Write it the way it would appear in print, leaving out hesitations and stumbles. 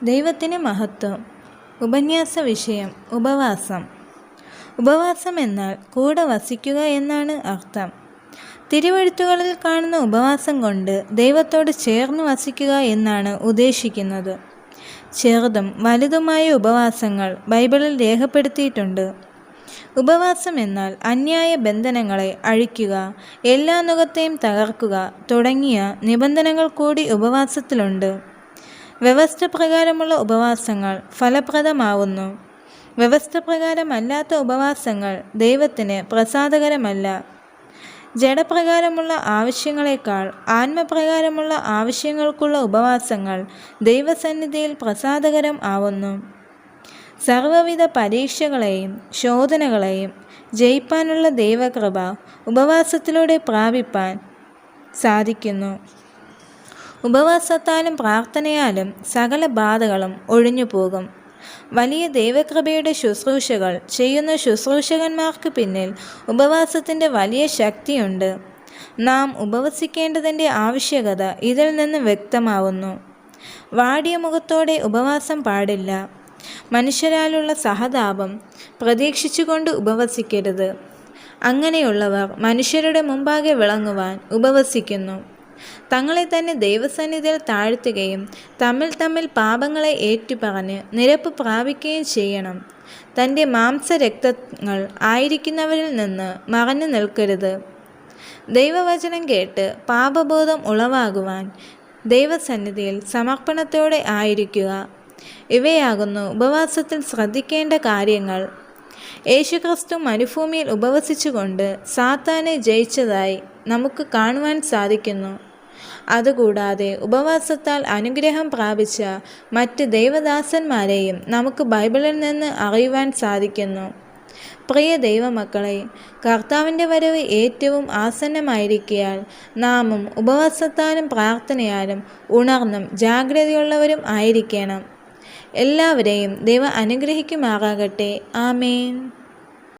ദൈവത്തിന് മഹത്വം. ഉപന്യാസ വിഷയം ഉപവാസം. ഉപവാസം എന്നാൽ കൂടെ വസിക്കുക എന്നാണ് അർത്ഥം. തിരുവെഴുത്തുകളിൽ കാണുന്ന ഉപവാസം കൊണ്ട് ദൈവത്തോട് ചേർന്ന് വസിക്കുക എന്നാണ് ഉദ്ദേശിക്കുന്നത്. ചെറുതും വലുതുമായ ഉപവാസങ്ങൾ ബൈബിളിൽ രേഖപ്പെടുത്തിയിട്ടുണ്ട്. ഉപവാസം എന്നാൽ അന്യായ ബന്ധനങ്ങളെ അഴിക്കുക, എല്ലാ നുകത്തെയും തകർക്കുക തുടങ്ങിയ നിബന്ധനകൾ കൂടി ഉപവാസത്തിലുണ്ട്. വ്യവസ്ഥ പ്രകാരമുള്ള ഉപവാസങ്ങൾ ഫലപ്രദമാവുന്നു. വ്യവസ്ഥ പ്രകാരമല്ലാത്ത ഉപവാസങ്ങൾ ദൈവത്തിന് പ്രസാദകരമല്ല. ജഡപ്രകാരമുള്ള ആവശ്യങ്ങളെക്കാൾ ആത്മപ്രകാരമുള്ള ആവശ്യങ്ങൾക്കുള്ള ഉപവാസങ്ങൾ ദൈവസന്നിധിയിൽ പ്രസാദകരം ആവുന്നു. സർവ്വവിധ പരീക്ഷകളെയും ശോധനകളെയും ജയിപ്പാനുള്ള ദൈവകൃപ ഉപവാസത്തിലൂടെ പ്രാപിപ്പാൻ സാധിക്കുന്നു. ഉപവാസത്താലും പ്രാർത്ഥനയാലും സകല ബാധകളും ഒഴിഞ്ഞുപോകും. വലിയ ദൈവകൃപയുടെ ശുശ്രൂഷകൾ ചെയ്യുന്ന ശുശ്രൂഷകന്മാർക്ക് പിന്നിൽ ഉപവാസത്തിൻ്റെ വലിയ ശക്തിയുണ്ട്. നാം ഉപവസിക്കേണ്ടതിൻ്റെ ആവശ്യകത ഇതിൽ നിന്ന് വ്യക്തമാവുന്നു. വാടിയ മുഖത്തോടെ ഉപവാസം പാടില്ല. മനുഷ്യരാലുള്ള സഹതാപം പ്രതീക്ഷിച്ചുകൊണ്ട് ഉപവസിക്കരുത്. അങ്ങനെയുള്ളവർ മനുഷ്യരുടെ മുമ്പാകെ വിളങ്ങുവാൻ ഉപവസിക്കുന്നു. തങ്ങളെ തന്നെ ദൈവസന്നിധിയിൽ താഴ്ത്തുകയും തമ്മിൽ പാപങ്ങളെ ഏറ്റുപറഞ്ഞ് നിരപ്പ് പ്രാപിക്കുകയും ചെയ്യണം. തൻ്റെ മാംസരക്തങ്ങൾ ആയിരിക്കുന്നവരിൽ നിന്ന് മറഞ്ഞു നിൽക്കരുത്. ദൈവവചനം കേട്ട് പാപബോധം ഉളവാകുവാൻ ദൈവസന്നിധിയിൽ സമർപ്പണത്തോടെ ആയിരിക്കുക. ഇവയാകുന്നു ഉപവാസത്തിൽ ശ്രദ്ധിക്കേണ്ട കാര്യങ്ങൾ. യേശുക്രിസ്തു മരുഭൂമിയിൽ ഉപവസിച്ചുകൊണ്ട് സാത്താനെ ജയിച്ചതായി നമുക്ക് കാണുവാൻ സാധിക്കുന്നു. അതുകൂടാതെ ഉപവാസത്താൽ അനുഗ്രഹം പ്രാപിച്ച മറ്റ് ദൈവദാസന്മാരെയും നമുക്ക് ബൈബിളിൽ നിന്ന് അറിയുവാൻ സാധിക്കുന്നു. പ്രിയ ദൈവമക്കളെ, കർത്താവിൻ്റെ വരവ് ഏറ്റവും ആസന്നമായിരിക്കയാൽ നാമും ഉപവാസത്താലും പ്രാർത്ഥനയാലും ഉണർന്നും ജാഗ്രതയുള്ളവരും ആയിരിക്കണം. എല്ലാവരെയും ദൈവം അനുഗ്രഹിക്കുമാറാകട്ടെ. ആമേൻ.